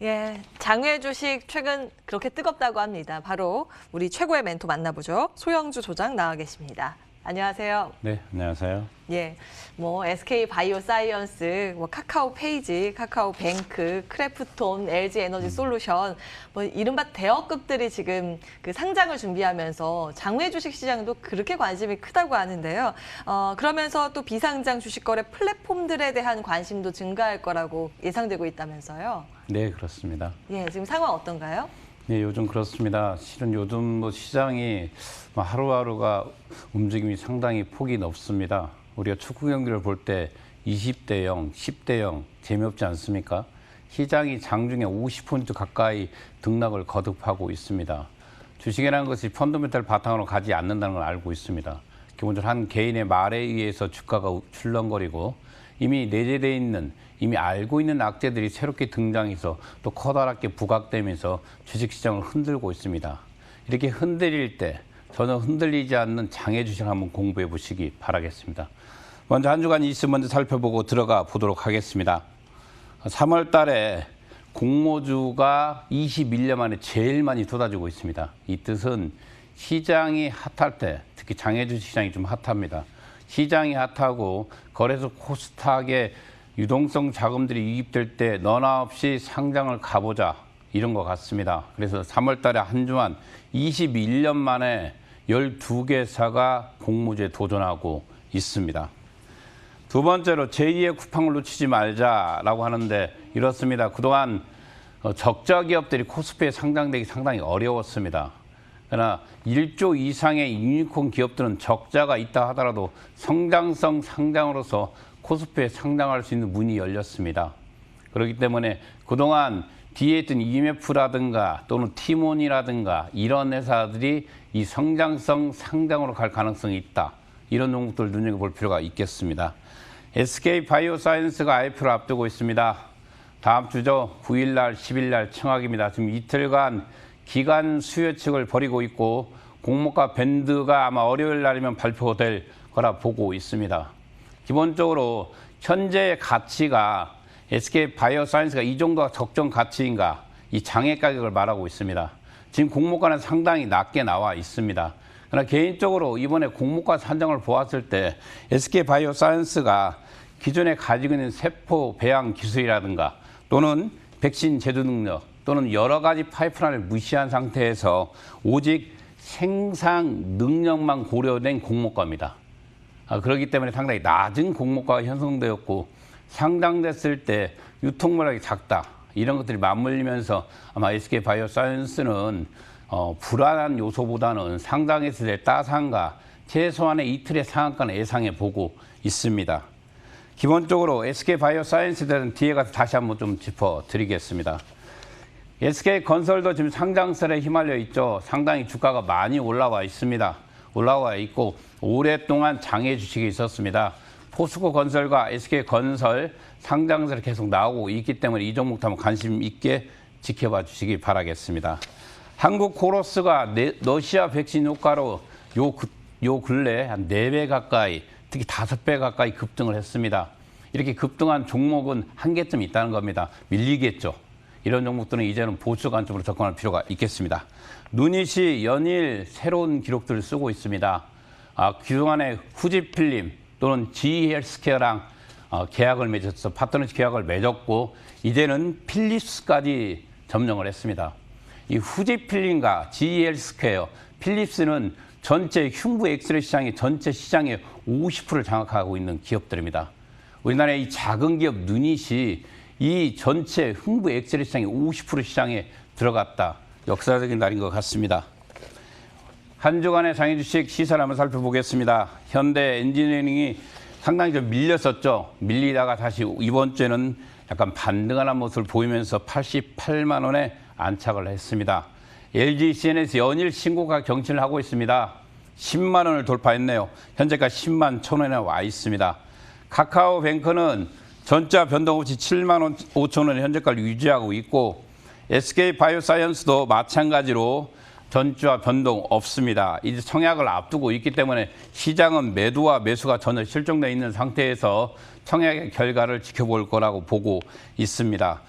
예, 장외 주식 최근 그렇게 뜨겁다고 합니다. 바로 우리 최고의 멘토 만나보죠. 소영주 소장 나와 계십니다. 안녕하세요. 네, 안녕하세요. 예, SK 바이오사이언스, 카카오 페이지, 카카오 뱅크, 크래프톤, LG 에너지 솔루션, 이른바 대업급들이 지금 그 상장을 준비하면서 장외 주식 시장도 그렇게 관심이 크다고 하는데요. 그러면서 또 비상장 주식거래 플랫폼들에 대한 관심도 증가할 거라고 예상되고 있다면서요. 네, 그렇습니다. 예, 지금 상황 어떤가요? 네, 요즘 그렇습니다. 실은 요즘 시장이 하루하루가 움직임이 상당히 폭이 넓습니다. 우리가 축구 경기를 볼 때 20대 0, 10대 0 재미없지 않습니까? 시장이 장중에 50% 가까이 등락을 거듭하고 있습니다. 주식이라는 것이 펀더멘탈 바탕으로 가지 않는다는 걸 알고 있습니다. 기본적으로 한 개인의 말에 의해서 주가가 출렁거리고 이미 내재되어 있는, 이미 알고 있는 악재들이 새롭게 등장해서 또 커다랗게 부각되면서 주식시장을 흔들고 있습니다. 이렇게 흔들릴 때 전혀 흔들리지 않는 장외 주식을 한번 공부해 보시기 바라겠습니다. 먼저 한 주간 이슈 먼저 살펴보고 들어가 보도록 하겠습니다. 3월 달에 공모주가 21년 만에 제일 많이 쏟아지고 있습니다. 이 뜻은 시장이 핫할 때, 특히 장외 주식 시장이 좀 핫합니다. 시장이 핫하고 거래소 코스닥에 유동성 자금들이 유입될 때 너나 없이 상장을 가보자, 이런 것 같습니다. 그래서 3월 달에 한 주만 21년 만에 12개사가 공모주에 도전하고 있습니다. 두 번째로 제2의 쿠팡을 놓치지 말자라고 하는데 이렇습니다. 그동안 적자 기업들이 코스피에 상장되기 상당히 어려웠습니다. 그러나 1조 이상의 유니콘 기업들은 적자가 있다 하더라도 성장성 상장으로서 코스피에 상장할 수 있는 문이 열렸습니다. 그렇기 때문에 그동안 뒤에 있던 EMF라든가 또는 티몬이라든가 이런 회사들이 이 성장성 상장으로 갈 가능성이 있다. 이런 종목들 눈여겨볼 필요가 있겠습니다. SK 바이오사이언스가 IPO를 앞두고 있습니다. 다음 주죠. 9일 날, 10일 날 청약입니다. 지금 이틀간 기간 수요측을 벌이고 있고 공모가 밴드가 아마 월요일 날이면 발표될 거라 보고 있습니다. 기본적으로 현재의 가치가 SK 바이오사이언스가 이 정도가 적정 가치인가, 이 장외 가격을 말하고 있습니다. 지금 공모가는 상당히 낮게 나와 있습니다. 그러나 개인적으로 이번에 공모가 산정을 보았을 때 SK 바이오사이언스가 기존에 가지고 있는 세포 배양 기술이라든가 또는 백신 제조 능력 또는 여러 가지 파이프라인을 무시한 상태에서 오직 생산 능력만 고려된 공모가입니다. 그렇기 때문에 상당히 낮은 공모가가 형성되었고 상장됐을 때 유통물량이 작다. 이런 것들이 맞물리면서 아마 SK 바이오사이언스는 불안한 요소보다는 상장했을 때 따상가 최소한의 이틀의 상한가는 예상해 보고 있습니다. 기본적으로 SK 바이오사이언스에 대한 뒤에 가서 다시 한번 좀 짚어드리겠습니다. SK 건설도 지금 상장세에 휘말려 있죠. 상당히 주가가 많이 올라와 있습니다. 올라와 있고 오랫동안 장외 주식이 있었습니다. 포스코 건설과 SK 건설 상장세를 계속 나오고 있기 때문에 이 종목도 한번 관심 있게 지켜봐 주시기 바라겠습니다. 한국 코러스가 러시아 백신 효과로 요 근래 한 4배 가까이, 특히 5배 가까이 급등을 했습니다. 이렇게 급등한 종목은 한계점 있다는 겁니다. 밀리겠죠. 이런 종목들은 이제는 보수 관점으로 접근할 필요가 있겠습니다. 누닛이 연일 새로운 기록들을 쓰고 있습니다. 그동안에 후지필름 또는 GE 헬스케어랑 계약을 맺어서 파트너십 계약을 맺었고 이제는 필립스까지 점령을 했습니다. 이 후지필름과 GE 헬스케어, 필립스는 전체 흉부 엑스레이 시장의 전체 시장의 50%를 장악하고 있는 기업들입니다. 우리나라의 이 작은 기업 누닛이 이 전체 흉부 엑스레이 시장의 50% 시장에 들어갔다. 역사적인 날인 것 같습니다. 한 주간의 장외 주식 시세를 한번 살펴보겠습니다. 현대 엔지니어링이 상당히 좀 밀렸었죠. 밀리다가 다시 이번 주에는 약간 반등하는 모습을 보이면서 88만 원에 안착을 했습니다. LG CNS 연일 신고가 경신을 하고 있습니다. 10만 원을 돌파했네요. 현재까지 10만 1,000원에 와 있습니다. 카카오뱅크는 전자 변동 없이 7만 5천 원 현재까지 유지하고 있고 SK 바이오사이언스도 마찬가지로 전주와 변동 없습니다. 이제 청약을 앞두고 있기 때문에 시장은 매도와 매수가 전혀 실종되어 있는 상태에서 청약의 결과를 지켜볼 거라고 보고 있습니다.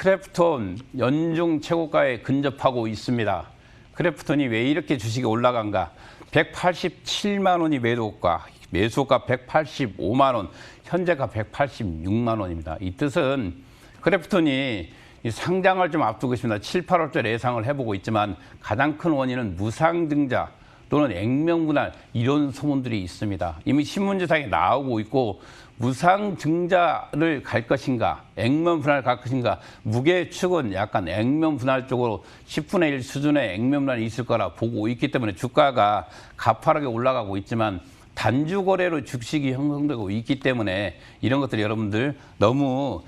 크래프톤 연중 최고가에 근접하고 있습니다. 크래프톤이 왜 이렇게 주식이 올라간가? 187만 원이 매도가, 매수가 185만 원, 현재가 186만 원입니다. 이 뜻은 크래프톤이 이 상장을 좀 앞두고 있습니다. 7, 8월달 예상을 해보고 있지만 가장 큰 원인은 무상증자 또는 액면분할 이런 소문들이 있습니다. 이미 신문지상에 나오고 있고 무상증자를 갈 것인가 액면분할 갈 것인가 무게축은 약간 액면분할 쪽으로 10분의 1 수준의 액면분할이 있을 거라 보고 있기 때문에 주가가 가파르게 올라가고 있지만 단주 거래로 주식이 형성되고 있기 때문에 이런 것들 여러분들 너무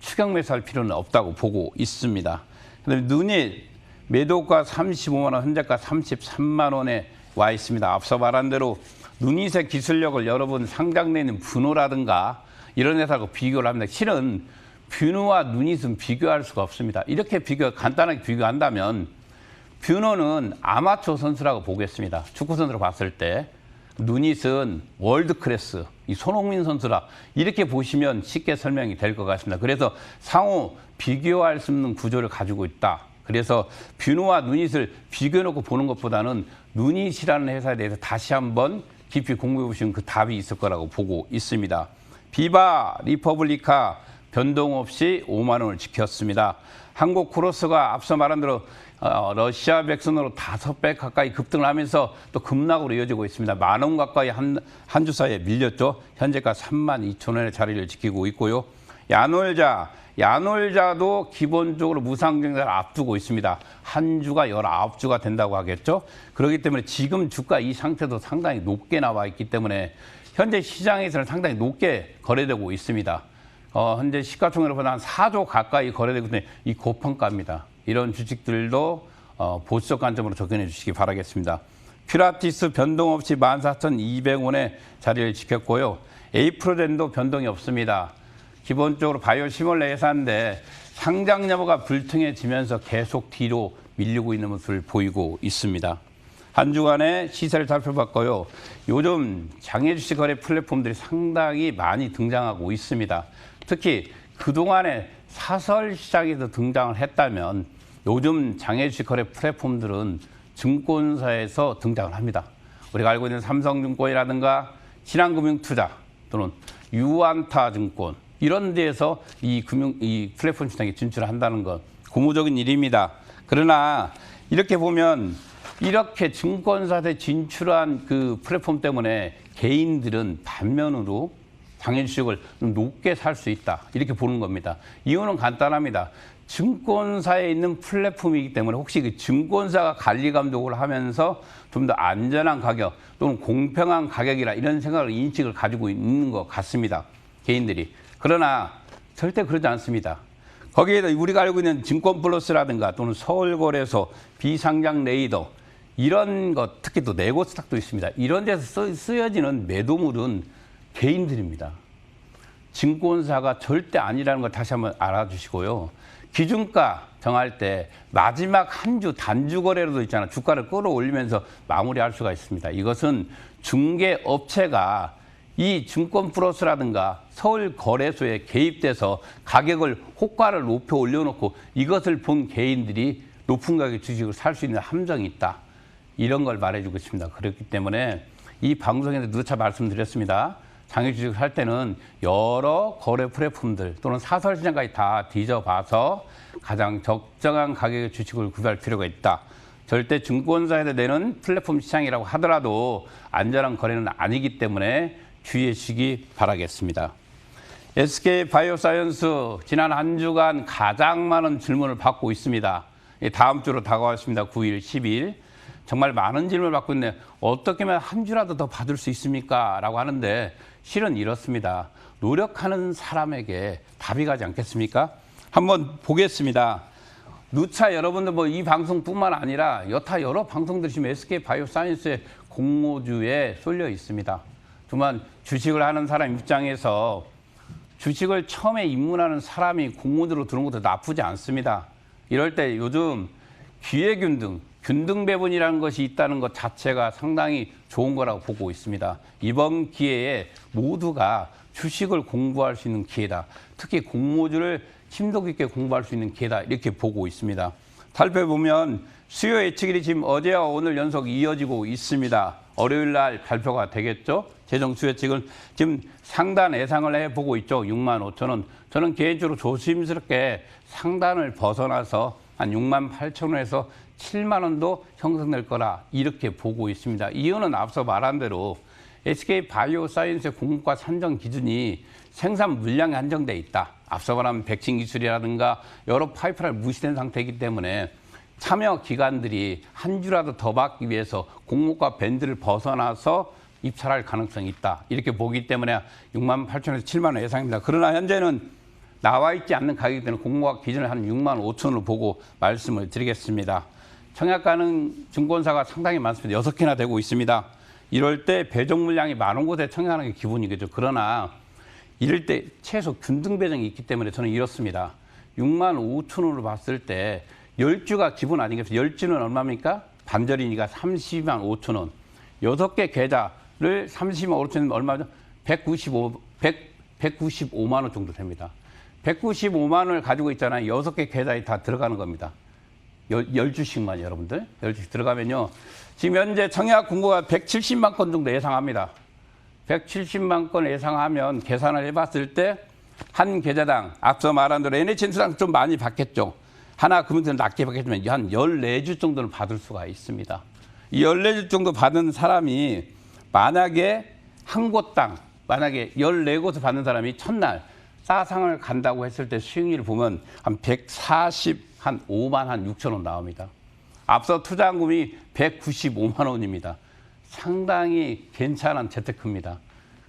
추격 매수할 필요는 없다고 보고 있습니다. 그다음에 누닛 매도가 35만 원, 현재가 33만 원에 와 있습니다. 앞서 말한 대로 누닛의 기술력을 여러분 상장돼 있는 뷰노라든가 이런 회사하고 비교를 합니다. 실은 뷰노와 누닛은 비교할 수가 없습니다. 이렇게 간단하게 비교한다면 뷰노는 아마추어 선수라고 보겠습니다. 축구 선수로 봤을 때. 누닛은 월드 클래스, 이 손흥민 선수라 이렇게 보시면 쉽게 설명이 될 것 같습니다. 그래서 상호 비교할 수 없는 구조를 가지고 있다. 그래서 뷰노와 누닛을 비교해놓고 보는 것보다는 누닛이라는 회사에 대해서 다시 한번 깊이 공부해 보시면 그 답이 있을 거라고 보고 있습니다. 비바 리퍼블리카 변동 없이 5만 원을 지켰습니다. 한국 크로스가 앞서 말한 대로 러시아 백선으로 5배 가까이 급등을 하면서 또 급락으로 이어지고 있습니다. 10,000원 가까이 한 주 사이에 밀렸죠. 현재가 32,000원의 자리를 지키고 있고요. 야놀자도 기본적으로 무상증자를 앞두고 있습니다. 한 주가 19주가 된다고 하겠죠. 그렇기 때문에 지금 주가 이 상태도 상당히 높게 나와 있기 때문에 현재 시장에서는 상당히 높게 거래되고 있습니다. 현재 시가총액으로보다 한 4조 가까이 거래되고 있는데 이 고평가입니다. 이런 주식들도 보수적 관점으로 접근해 주시기 바라겠습니다. 퓨라티스 변동 없이 14,200원의 자리를 지켰고요. 에이프로젠도 변동이 없습니다. 기본적으로 바이오 시몰레 회사인데 상장 여부가 불투명해지면서 계속 뒤로 밀리고 있는 모습을 보이고 있습니다. 한 주간의 시세를 살펴봤고요. 요즘 장외주식 거래 플랫폼들이 상당히 많이 등장하고 있습니다. 특히 그동안에 사설 시장에서 등장을 했다면 요즘 장외주식 거래 플랫폼들은 증권사에서 등장을 합니다. 우리가 알고 있는 삼성증권이라든가 신한금융투자 또는 유안타증권 이런 데에서 이 플랫폼 시장에 진출한다는 건 고무적인 일입니다. 그러나 이렇게 보면 이렇게 증권사에 진출한 그 플랫폼 때문에 개인들은 반면으로 장외주식을 높게 살 수 있다. 이렇게 보는 겁니다. 이유는 간단합니다. 증권사에 있는 플랫폼이기 때문에 혹시 그 증권사가 관리 감독을 하면서 좀 더 안전한 가격 또는 공평한 가격이라 이런 생각을 인식을 가지고 있는 것 같습니다. 개인들이. 그러나 절대 그러지 않습니다. 거기에다 우리가 알고 있는 증권플러스라든가 또는 서울거래소, 비상장 레이더 이런 것 특히 또 네고스탁도 있습니다. 이런 데서 쓰여지는 매도물은 개인들입니다. 증권사가 절대 아니라는 걸 다시 한번 알아주시고요. 기준가 정할 때 마지막 한 주 단주 거래로도 있잖아요. 주가를 끌어올리면서 마무리할 수가 있습니다. 이것은 중개업체가 이 증권플러스라든가 서울거래소에 개입돼서 가격을 호가를 높여 올려놓고 이것을 본 개인들이 높은 가격의 주식을 살 수 있는 함정이 있다. 이런 걸 말해주고 있습니다. 그렇기 때문에 이 방송에서 누차 말씀드렸습니다. 장외주식을 살 때는 여러 거래 플랫폼들 또는 사설시장까지 다 뒤져봐서 가장 적정한 가격의 주식을 구매할 필요가 있다. 절대 증권사에서 내는 플랫폼 시장이라고 하더라도 안전한 거래는 아니기 때문에 주의해 주시기 바라겠습니다. SK바이오사이언스 지난 한 주간 가장 많은 질문을 받고 있습니다. 다음 주로 다가왔습니다. 9일, 10일. 정말 많은 질문을 받고 있는데 어떻게 하면 한 주라도 더 받을 수 있습니까? 라고 하는데 실은 이렇습니다. 노력하는 사람에게 답이 가지 않겠습니까? 한번 보겠습니다. 누차 여러분들 뭐 이 방송뿐만 아니라 여타 여러 방송들 지금 SK바이오사이언스의 공모주에 쏠려 있습니다. 정말 주식을 하는 사람 입장에서 주식을 처음에 입문하는 사람이 공모주로 들어온 것도 나쁘지 않습니다. 이럴 때 요즘 기회균등, 균등 배분이라는 것이 있다는 것 자체가 상당히 좋은 거라고 보고 있습니다. 이번 기회에 모두가 주식을 공부할 수 있는 기회다. 특히 공모주를 심도 깊게 공부할 수 있는 기회다. 이렇게 보고 있습니다. 살펴보면 수요 예측일이 지금 어제와 오늘 연속 이어지고 있습니다. 월요일 날 발표가 되겠죠. 최종 수요 예측은 지금 상단 예상을 해보고 있죠. 65,000원. 저는 개인적으로 조심스럽게 상단을 벗어나서 한 68,000원에서 7만 원도 형성될 거라 이렇게 보고 있습니다. 이유는 앞서 말한 대로 SK 바이오사이언스의 공급과 산정 기준이 생산 물량에 한정돼 있다. 앞서 말한 백신 기술이라든가 여러 파이프라인 무시된 상태이기 때문에 참여 기관들이 한 주라도 더 받기 위해서 공모가 밴드를 벗어나서 입찰할 가능성이 있다. 이렇게 보기 때문에 68,000원에서 7만 원 예상입니다. 그러나 현재는 나와 있지 않는 가격이 되는 공모가 기준을 한 65,000원으로 보고 말씀을 드리겠습니다. 청약 가능 증권사가 상당히 많습니다. 6개나 되고 있습니다. 이럴 때 배정 물량이 많은 곳에 청약하는 게 기본이겠죠. 그러나 이럴 때 최소 균등 배정이 있기 때문에 저는 이렇습니다. 65,000원으로 봤을 때 10주가 기본 아니겠어요? 10주는 얼마입니까? 반절이니까 305,000원. 6개 계좌를 305,000원 얼마죠? 195만 원 정도 됩니다. 195만 원을 가지고 있잖아요. 6개 계좌에 다 들어가는 겁니다. 10주씩만 여러분들. 10주씩 들어가면요. 지금 현재 청약 공고가 170만 건 정도 예상합니다. 170만 건 예상하면 계산을 해봤을 때 한 계좌당 앞서 말한 대로 NHN수당 좀 많이 받겠죠. 하나 금융세는 낮게 받겠지만 한 14주 정도는 받을 수가 있습니다. 이 14주 정도 받은 사람이 만약에 한 곳당 만약에 14곳을 받는 사람이 첫날 사상을 간다고 했을 때 수익률을 보면 한 145만 한 6천 원 나옵니다. 앞서 투자금이 195만 원입니다. 상당히 괜찮은 재테크입니다.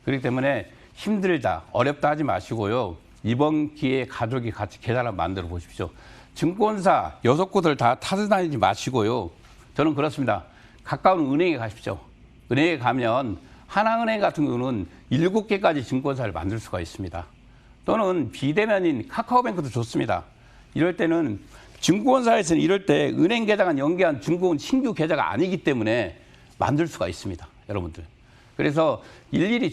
그렇기 때문에 힘들다, 어렵다 하지 마시고요. 이번 기회에 가족이 같이 계좌를 만들어 보십시오. 증권사 6곳을 다 타다니지 마시고요. 저는 그렇습니다. 가까운 은행에 가십시오. 은행에 가면 하나은행 같은 경우는 7개까지 증권사를 만들 수가 있습니다. 또는 비대면인 카카오뱅크도 좋습니다. 이럴 때는 증권사에서는 이럴 때 은행 계좌가 연계한 증권 신규 계좌가 아니기 때문에 만들 수가 있습니다. 여러분들. 그래서 일일이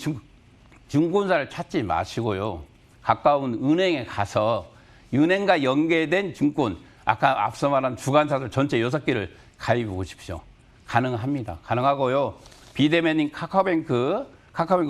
증권사를 찾지 마시고요. 가까운 은행에 가서 은행과 연계된 증권, 아까 앞서 말한 주관사들 전체 6개를 가입해 보십시오. 가능합니다. 가능하고요. 비대면인 카카오뱅크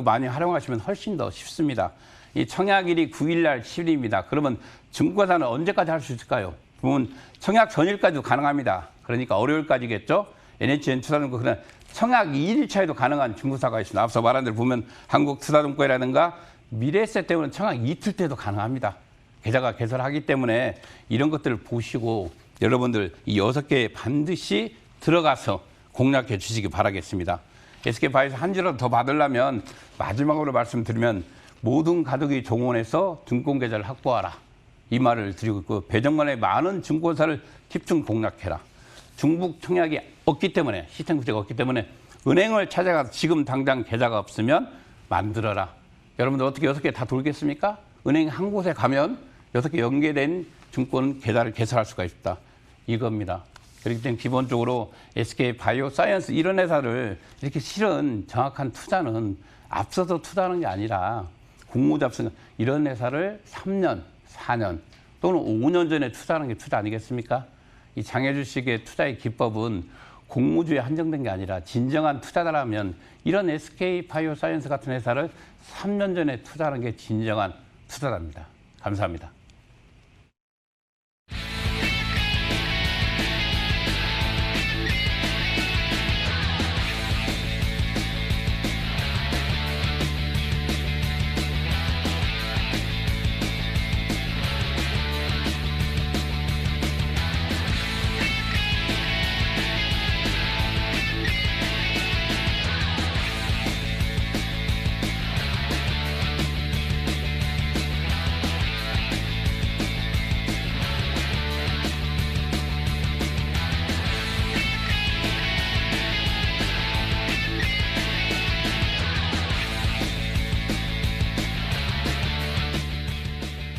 많이 활용하시면 훨씬 더 쉽습니다. 이 청약일이 9일날 10일입니다. 그러면 증권사는 언제까지 할 수 있을까요? 보면 청약 전일까지도 가능합니다. 그러니까 월요일까지겠죠. NHN투자증권 그냥 청약 2일 차에도 가능한 증권사가 있습니다. 앞서 말한 대로 보면 한국투자증권이라든가 미래에셋 때문에 청약 이틀 때도 가능합니다. 계좌가 개설하기 때문에 이런 것들을 보시고 여러분들 이 6개에 반드시 들어가서 공략해 주시기 바라겠습니다. SK바이오에서 한 주라도 더 받으려면 마지막으로 말씀드리면 모든 가족이 동원해서 증권계좌를 확보하라. 이 말을 드리고 있고 배정관에 많은 증권사를 집중 공략해라. 중복 청약이 없기 때문에 시스템 구조가 없기 때문에 은행을 찾아가서 지금 당장 계좌가 없으면 만들어라. 여러분들 어떻게 6개 다 돌겠습니까? 은행 한 곳에 가면 6개 연계된 증권 계좌를 개설할 수가 있다. 이겁니다. 그렇기 때문에 기본적으로 SK 바이오사이언스 이런 회사를 이렇게 실은 정확한 투자는 앞서서 투자하는 게 아니라 공모주 앞서 이런 회사를 3년, 4년 또는 5년 전에 투자하는 게 투자 아니겠습니까? 이 장애주식의 투자의 기법은 공모주에 한정된 게 아니라 진정한 투자자라면 이런 SK 바이오사이언스 같은 회사를 3년 전에 투자하는 게 진정한 투자자입니다. 감사합니다.